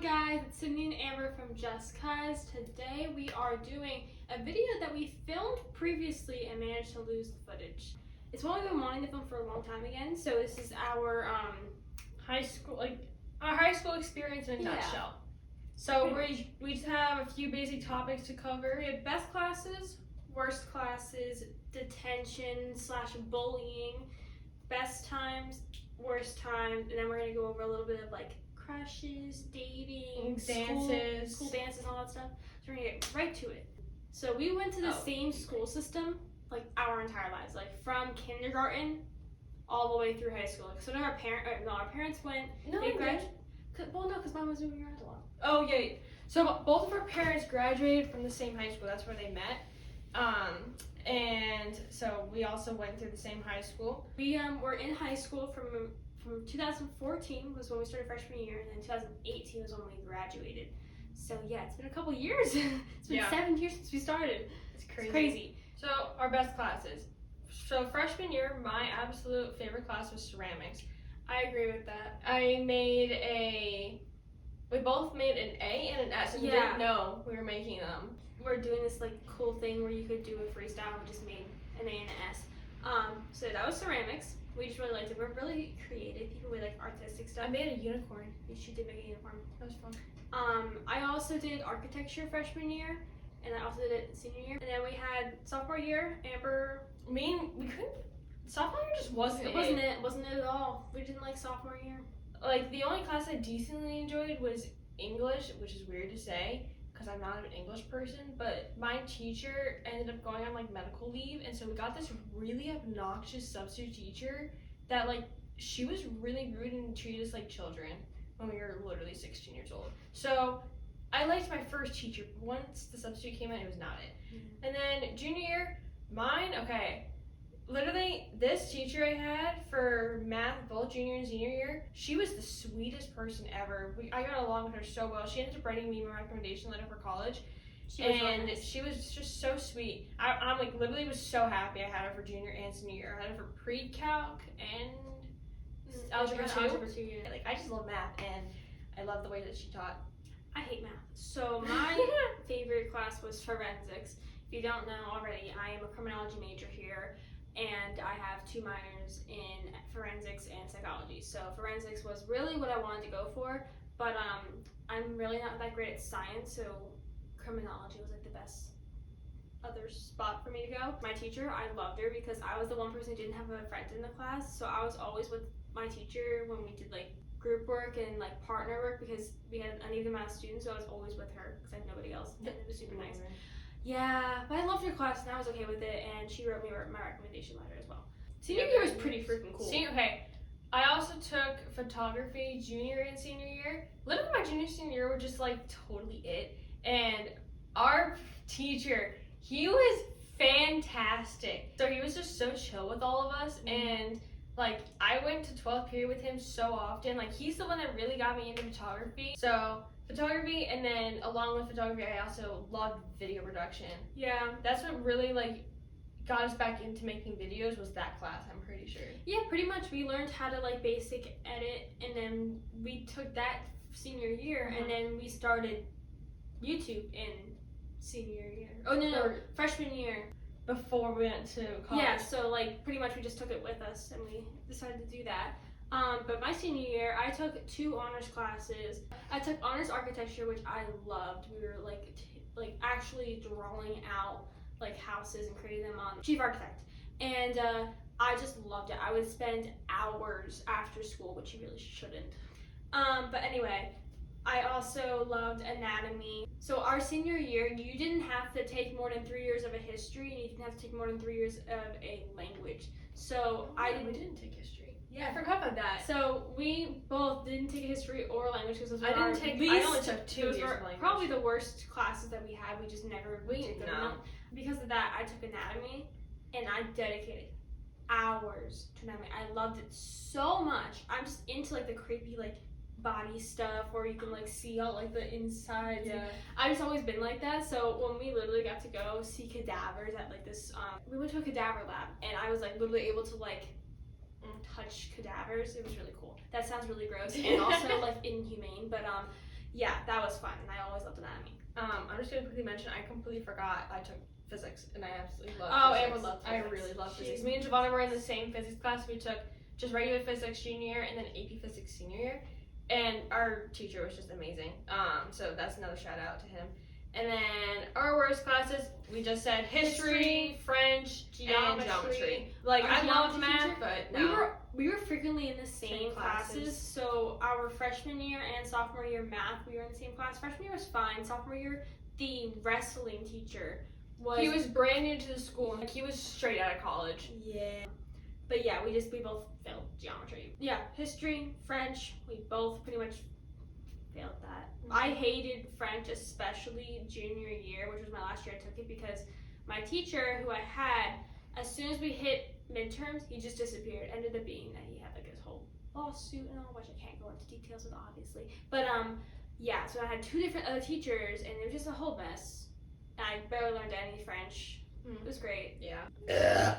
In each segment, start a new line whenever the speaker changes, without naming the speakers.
guys, it's Sydney and Amber from JustCuz. Today we are doing a video that we filmed previously and managed to lose the footage. It's one we've been wanting to film for a long time again, so this is our high school experience in a nutshell. So we just have a few basic topics to cover. We have best classes, worst classes, detention / bullying, best times, worst times, and then we're gonna go over a little bit of like crushes, dating,
dances,
school dances, and all that stuff. So we're gonna get right to it. So we went to the same school system like our entire lives, like from kindergarten all the way through high school. So our parents went.
No,
because mom was moving around a lot.
Oh yeah. So both of our parents graduated from the same high school. That's where they met. And so we also went through the same high school.
We were in high school from 2014 was when we started freshman year, and then 2018 was when we graduated. So yeah, it's been a couple years. It's been 7 years since we started.
It's crazy.
It's crazy.
So our best classes. So freshman year, my absolute favorite class was ceramics.
I agree with that.
We both made an A and an S, and we didn't know we were making them.
We're doing this like cool thing where you could do a freestyle. We just made an A and an S. So that was ceramics. We just really liked it. We're really creative people with like artistic stuff.
I made a unicorn.
She did make a unicorn.
That was fun.
I also did architecture freshman year, and I also did it senior year. And then we had sophomore year. Amber,
we couldn't. Sophomore year just wasn't it.
It wasn't it at all. We didn't like sophomore year.
Like the only class I decently enjoyed was English, which is weird to say because I'm not an English person, but my teacher ended up going on like medical leave, and so we got this really obnoxious substitute teacher that like she was really rude and treated us like children when we were literally 16 years old. So I liked my first teacher. Once the substitute came in, it was not it. And then junior year, literally this teacher I had for math both junior and senior year, she was the sweetest person ever. I got along with her so well. She ended up writing me my recommendation letter for college. She was just so sweet. I'm like literally was so happy I had her for junior and senior year. I had her for pre-calc and algebra 2.
Yeah.
Like I just love math and I love the way that she taught.
I hate math. So my favorite class was forensics. If you don't know already, I am a criminology major here, and I have 2 minors in forensics and psychology. So forensics was really what I wanted to go for, but I'm really not that great at science, so criminology was like the best other spot for me to go. My teacher, I loved her because I was the one person who didn't have a friend in the class, so I was always with my teacher when we did like group work and like partner work because we had an uneven amount of students, so I was always with her because I had nobody else, and it was super nice. Yeah, but I loved her class and I was okay with it, and she wrote me my recommendation letter as well. Senior year was pretty freaking cool.
I also took photography junior and senior year. Literally my junior and senior year were just like totally it, and our teacher, he was fantastic. So he was just so chill with all of us, and like I went to 12th period with him so often. Like he's the one that really got me into photography. So photography, and then along with photography I also loved video production.
Yeah,
that's what really like got us back into making videos was that class, I'm pretty sure.
Yeah, pretty much we learned how to like basic edit, and then we took that senior year, and then we started YouTube in senior year. Oh no, freshman year.
Before we went to college.
Yeah, so like pretty much we just took it with us and we decided to do that. But my senior year, I took 2 honors classes. I took honors architecture, which I loved. We were like actually drawing out like houses and creating them on Chief Architect, and I just loved it. I would spend hours after school, which you really shouldn't. But anyway, I also loved anatomy. So our senior year, you didn't have to take more than 3 years of a history, and you didn't have to take more than 3 years of a language. So
we didn't take history.
Yeah, I forgot about that. So we both didn't take history or language because
I only took 2 years of language.
Probably the worst classes that we had. We just never took them. Because of that, I took anatomy, and I dedicated hours to anatomy. I loved it so much. I'm just into like the creepy like body stuff where you can like see all like the insides.
Yeah.
I've just always been like that. So when we literally got to go see cadavers at like this, we went to a cadaver lab, and I was like literally able to like touch cadavers. It was really cool. That sounds really gross and also like inhumane, but yeah, that was fun, and I always loved anatomy.
I'm just gonna quickly mention I completely forgot I took physics, and I absolutely loved
Oh,
physics.
Amber loved
I
physics.
really loved physics. Me and Giovanna were in the same physics class. We took just regular physics junior year and then AP physics senior year, and our teacher was just amazing. So that's another shout out to him. And then our worst classes, we just said history, French, and geometry. Like,
Our
I love
geometry
math,
teacher,
but no.
We were frequently in the same
classes.
classes. So our freshman year and sophomore year math, we were in the same class. Freshman year was fine. Sophomore year, the wrestling teacher
He was brand new to the school. Like, he was straight out of college.
Yeah. But yeah, we both failed geometry. Yeah, history, French, we both pretty much failed that. I hated French, especially junior year, which was my last year I took it, because my teacher, who I had, as soon as we hit midterms, he just disappeared. Ended up being that he had like his whole lawsuit and all, which I can't go into details with, obviously. But yeah, so I had two different other teachers, and it was just a whole mess. I barely learned any French. It was great.
Yeah.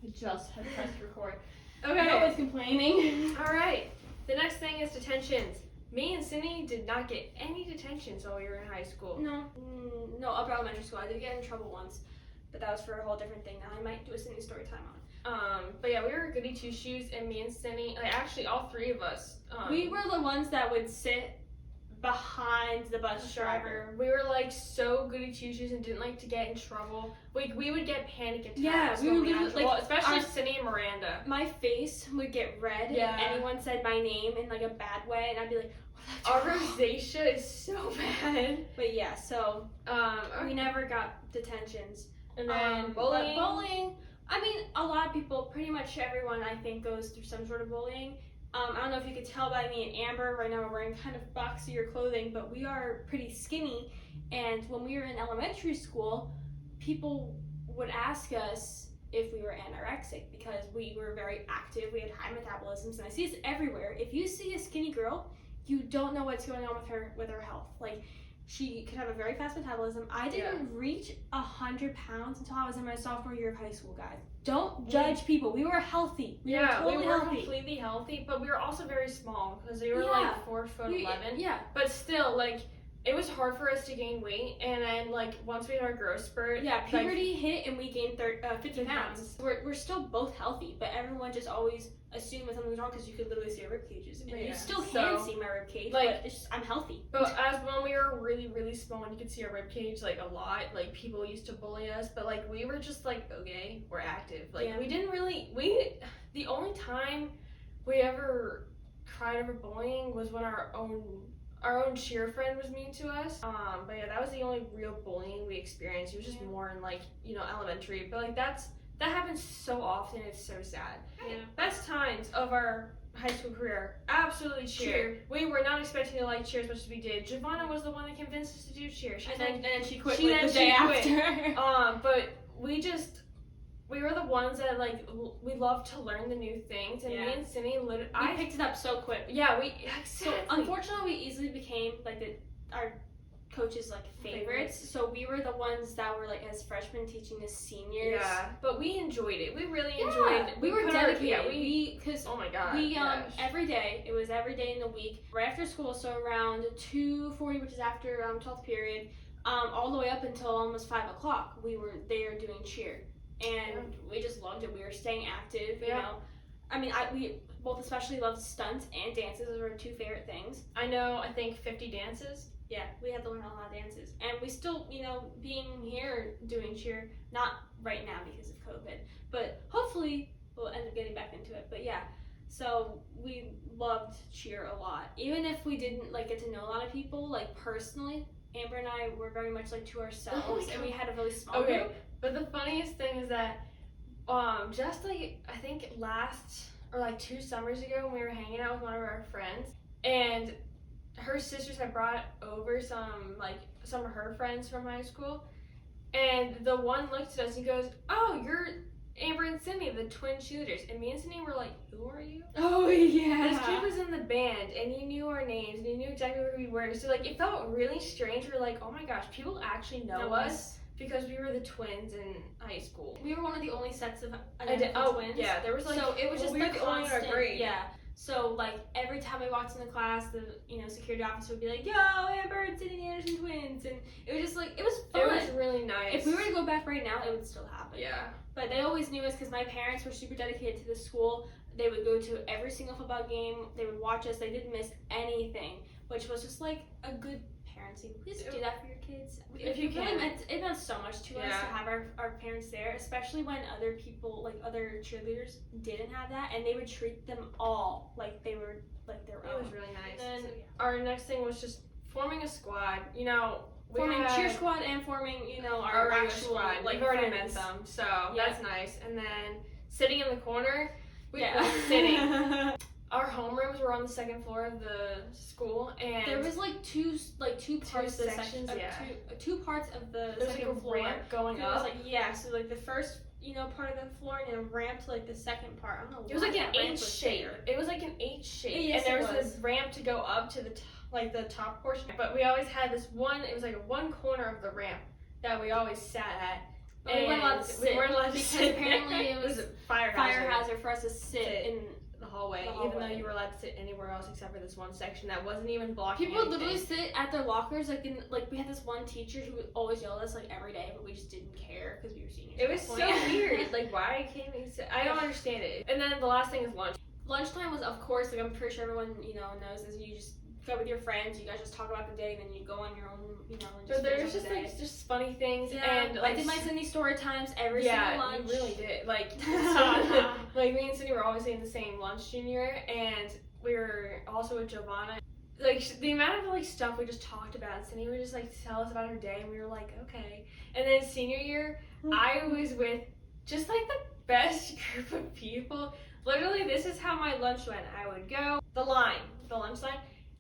We just had pressed record.
Okay.
Okay.
Always complaining.
All right. The next thing is detentions. Me and Cindy did not get any detentions while we were in high school.
No, upper elementary school. I did get in trouble once, but that was for a whole different thing that I might do a Cindy story time on.
But yeah, we were goody two shoes, and me and Cindy, like actually all three of us.
We were the ones that would sit behind the bus driver.
We were like so goody two shoes and didn't like to get in trouble. We would get panic attacks.
Yeah, we
when
were
we
literally,
had,
like,
especially
our-
Cindy and Miranda.
My face would get red
Yeah.
if anyone said my name in like a bad way, and I'd be like,
Our rosacea is so bad.
But yeah, so
Okay.
we never got detentions.
And then
But bowling, I mean, a lot of people, pretty much everyone, I think, goes through some sort of bullying. I don't know if you could tell by me and Amber, right now we're wearing kind of boxier clothing, but we are pretty skinny. And when we were in elementary school, people would ask us if we were anorexic because we were very active, we had high metabolisms, and I see this everywhere. If you see a skinny girl, you don't know what's going on with her health. Like, she could have a very fast metabolism. I didn't reach 100 pounds until I was in my sophomore year of high school, guys. Don't judge people. We were healthy. We were totally healthy.
Completely healthy, but we were also very small because we were like 4'11".
Yeah.
But still, like, it was hard for us to gain weight, and then like once we had our growth spurt,
Yeah, puberty hit and we gained 50 pounds. We're still both healthy, but everyone just always assumed that something's wrong because you could literally see our rib cages. And you still can see my rib cage,
like,
but it's just, I'm healthy.
But as when we were really, really small and you could see our rib cage like a lot, like people used to bully us, but like we were just like, okay, we're active. Like we didn't really, the only time we ever cried over bullying was when our own cheer friend was mean to us. But yeah, that was the only real bullying we experienced. It was just more in like, elementary. But like that happens so often, it's so sad.
Yeah.
Best times of our high school career, absolutely cheer. We were not expecting to like cheer as much as we did. Giovanna was the one that convinced us to do cheer.
And then she quit
the day
after.
But we were the ones that like we loved to learn the new things, and me and Cindy
I picked it up so quick.
Yeah,
So unfortunately, we easily became like our coaches' like favorites. So we were the ones that were like as freshmen teaching the seniors.
Yeah, but we enjoyed it. We really enjoyed it.
We were dedicated. Because
oh my god,
every day. It was every day in the week, right after school. So around 2:40, which is after 12th period, all the way up until almost 5 o'clock, we were there doing cheer. And we just loved it. We were staying active, you know. I mean, we both especially loved stunts and dances. Those were our two favorite things.
I think 50 dances.
Yeah, we had to learn a lot of dances. And we still, being here doing cheer, not right now because of COVID, but hopefully we'll end up getting back into it. But yeah, so we loved cheer a lot. Even if we didn't like get to know a lot of people, like personally, Amber and I were very much like to ourselves, and we had a really small group.
But the funniest thing is that, just like I think last or like 2 summers ago, when we were hanging out with one of our friends, and her sisters had brought over some of her friends from high school, and the one looked at us and goes, "Oh, you're Amber and Cindy, the twin cheerleaders." And me and Cindy were like, "Who are you?"
Oh yeah.
This kid was in the band, and he knew our names, and he knew exactly where we were. So like, it felt really strange. We were like, "Oh my gosh, people actually know us." Because we were the twins in high school.
We were one of the only sets of identical twins.
Yeah, there was like,
so it was just
we were the only in our grade.
Yeah. So like every time we walked in the class, the security officer would be like, "Yo, Amber, it's the Anderson twins," and it was just like it was fun.
It was really nice.
If we were to go back right now, it would still happen.
Yeah.
But they always knew us because my parents were super dedicated to the school. They would go to every single football game. They would watch us. They didn't miss anything, which was just like a good parenting. Please do that for your kids.
If you can.
It meant so much to us to have our parents there, especially when other people, like other cheerleaders, didn't have that, and they would treat them all like they were like their own.
It was really nice. And then our next thing was just forming a squad.
Forming cheer squad and forming, our actual
squad.
Like
we've already
friends.
met them, so that's nice. And then sitting in the corner,
sitting.
Our homerooms were on the second floor of the school, and
there was two parts of the
sections,
two parts of the
there was
second
like a
floor
ramp going up.
So like the first part of the floor and then a ramp to like the second part. I don't know.
It was like an H shape. It was like an H shape,
yes,
and there was this ramp to go up to the the top portion. But we always had this one. It was like one corner of the ramp that we always sat at.
But we weren't allowed to sit.
We weren't allowed to
because
sit.
Apparently it was
a fire
hazard for us to sit in
the hallway, even though you were allowed to sit anywhere else except for this one section that wasn't even blocking
People
anything.
literally sit at their lockers, we had this one teacher who would always yell at us every day, but we just didn't care because we were seniors.
It was so weird. Why can't we sit? I don't understand it. And then the last thing is lunch.
Lunchtime was, of course, I'm pretty sure everyone knows, is you just go with your friends, you guys just talk about the day, and then you go on your own, and just
But there's
just
just funny things,
and I did my Cindy story times every single lunch.
Yeah, you really did. Me and Cindy were always in the same lunch junior, and we were also with Giovanna. The amount of stuff we just talked about, Cindy would just tell us about her day, and we were like, okay. And then senior year, I was with just the best group of people. Literally, this is how my lunch went. I would go the lunch line.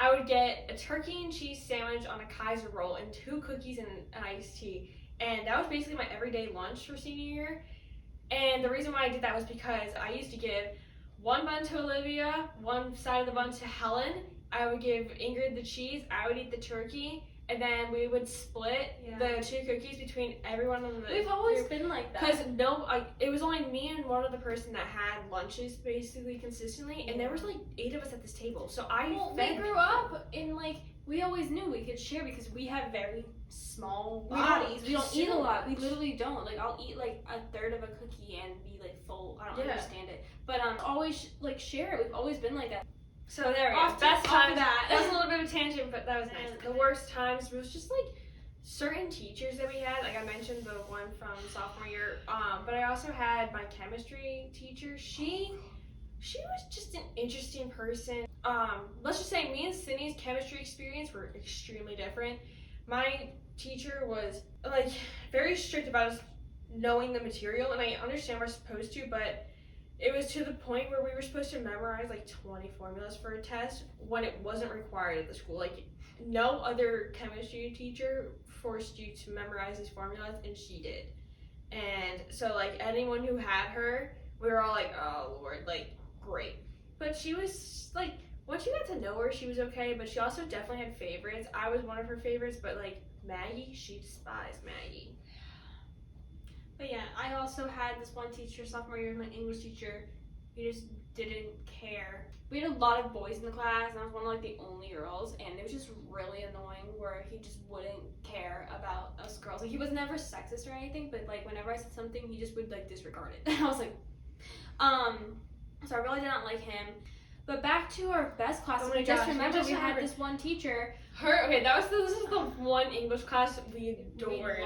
I would get a turkey and cheese sandwich on a Kaiser roll and 2 cookies and an iced tea. And that was basically my everyday lunch for senior year. And the reason why I did that was because I used to give 1 bun to Olivia, 1 side of the bun to Helen. I would give Ingrid the cheese, I would eat the turkey, and then we would split the 2 cookies between everyone in the
We've always been like that.
Because it was only me and one other person that had lunches basically consistently, and there was 8 of us at this table. So
we grew up in we always knew we could share because we have very small bodies. We don't eat a lot. We literally don't. I'll eat a third of a cookie and be full. I don't understand it. But always share it. We've always been like that.
So there we go. Best times. That was a little bit of a tangent, but that was nice. The worst times was just certain teachers that we had. I mentioned the one from sophomore year, but I also had my chemistry teacher. She was just an interesting person. Let's just say me and Cindy's chemistry experience were extremely different. My teacher was very strict about us knowing the material, and I understand we're supposed to, but it was to the point where we were supposed to memorize 20 formulas for a test when it wasn't required at the school. No other chemistry teacher forced you to memorize these formulas, and she did. And so anyone who had her, we were all oh Lord, great. But she was once you got to know her, she was okay, but she also definitely had favorites. I was one of her favorites, but Maggie, she despised Maggie.
But yeah, I also had this one teacher sophomore year, my English teacher. He just didn't care. We had a lot of boys in the class, and I was one of the only girls, and it was just really annoying where he just wouldn't care about us girls. He was never sexist or anything, but whenever I said something, he just would disregard it. And I was so I really didn't like him. But back to our best class. I just remember we had this one teacher.
This is the one English class we adored.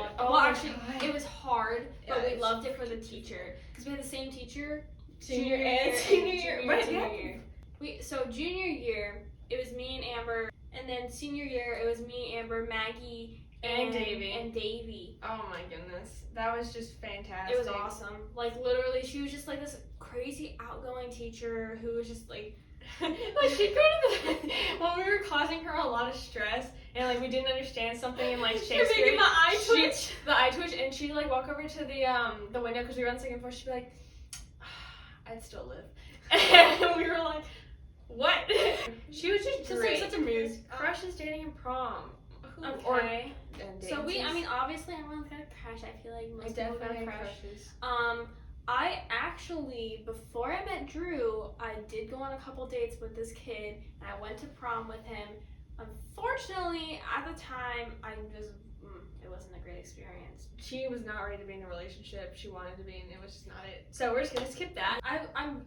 It was hard, but we loved it for the teacher because we had the same teacher
junior and senior year.
So junior year, it was me and Amber, and then senior year, it was me, Amber, Maggie,
and Davey.
Oh
my goodness, that was just fantastic.
It was awesome. Literally, she was just this crazy outgoing teacher who was just
she'd go to when we were causing her a lot of stress and we didn't understand something in Shakespeare.
You're making
the eye twitch, and she'd walk over to the window because we were on the second floor. She'd be I'd still live, and we were what? She was just great.
Such a mood.
Crush is dating in prom.
Okay. Obviously everyone's got a crush. I feel most people have crushes. I actually, before I met Drew, I did go on a couple dates with this kid, and I went to prom with him. Unfortunately, at the time, it wasn't a great experience.
She was not ready to be in a relationship. She wanted to be, and it was just not it. So we're just gonna skip that.
I'm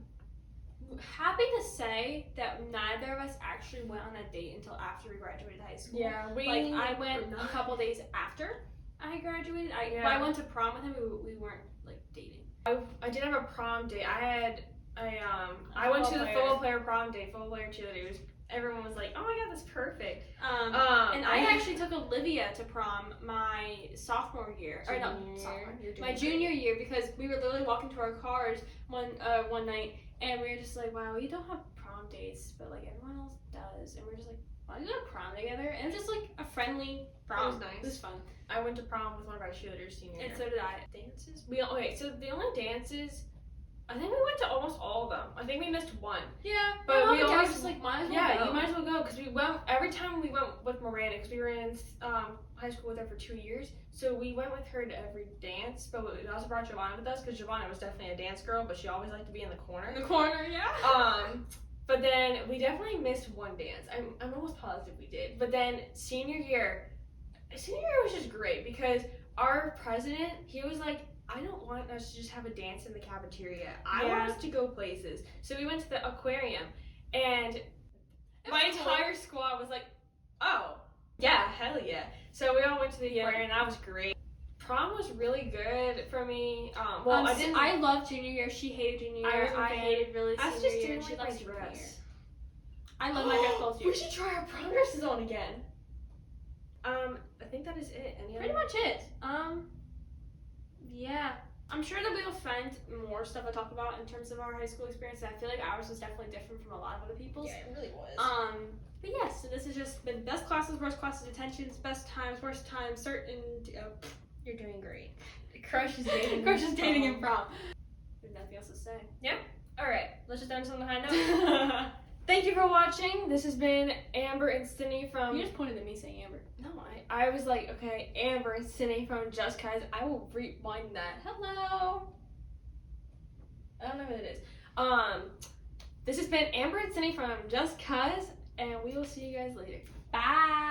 happy to say that neither of us actually went on a date until after we graduated high school.
Yeah,
I went a couple days after I graduated. I went to prom with him. We weren't like dating.
I did have a prom date. I went to the football player prom date, football player cheerleaders. Everyone was like, "Oh my god, that's perfect."
And I actually took Olivia to prom my sophomore year, my junior year, because we were literally walking to our cars one night, and we were just like, "Wow, we don't have prom dates, but like everyone else does," and we were just like, "Why don't we go to prom together?" And it was just like a friendly prom.
It was nice.
It was fun.
I went to prom with one of our cheerleaders senior year.
And so did I.
Dances? So the only dances, I think we went to almost all of them. I think we missed one.
Yeah,
but we always
just like, might as well
yeah,
go.
you might as well go, because we went every time we went with Miranda, because we were in high school with her for 2 years. So we went with her to every dance, but we also brought Giovanna with us, because Giovanna was definitely a dance girl, but she always liked to be in the corner.
In the corner, yeah.
But then we definitely missed one dance. I'm almost positive we did. But then senior year was just great, because our president, he was like, I don't want us to just have a dance in the cafeteria. I want us to go places. So we went to the aquarium, and my entire squad was like, oh, yeah, hell yeah. So we all went to the aquarium, and that was great. Prom was really good for me.
I loved junior year. She hated junior year. I hated really senior year.
Didn't
she
like
loved
my
junior year.
dress.
I love my dress both years.
We should try our prom dresses on again. I think that is it.
Pretty much it. Yeah. I'm sure that we'll find more stuff to talk about in terms of our high school experience. I feel like ours was definitely different from a lot of other people's.
Yeah, it really was.
But yeah, so this has just been best classes, worst classes, detentions, best times, worst times, certain.
You're doing great. Crush is dating.
Crush is dating in prom. There's nothing else to say.
Yeah. All right. Let's just end this on the high note. Thank you for watching. This has been Amber and Sydney from.
You just pointed at me saying Amber.
No, I was like, okay, Amber and Sydney from JustCuz. I will rewind that. Hello. I don't know who it is. This has been Amber and Sydney from JustCuz, and we will see you guys later. Bye.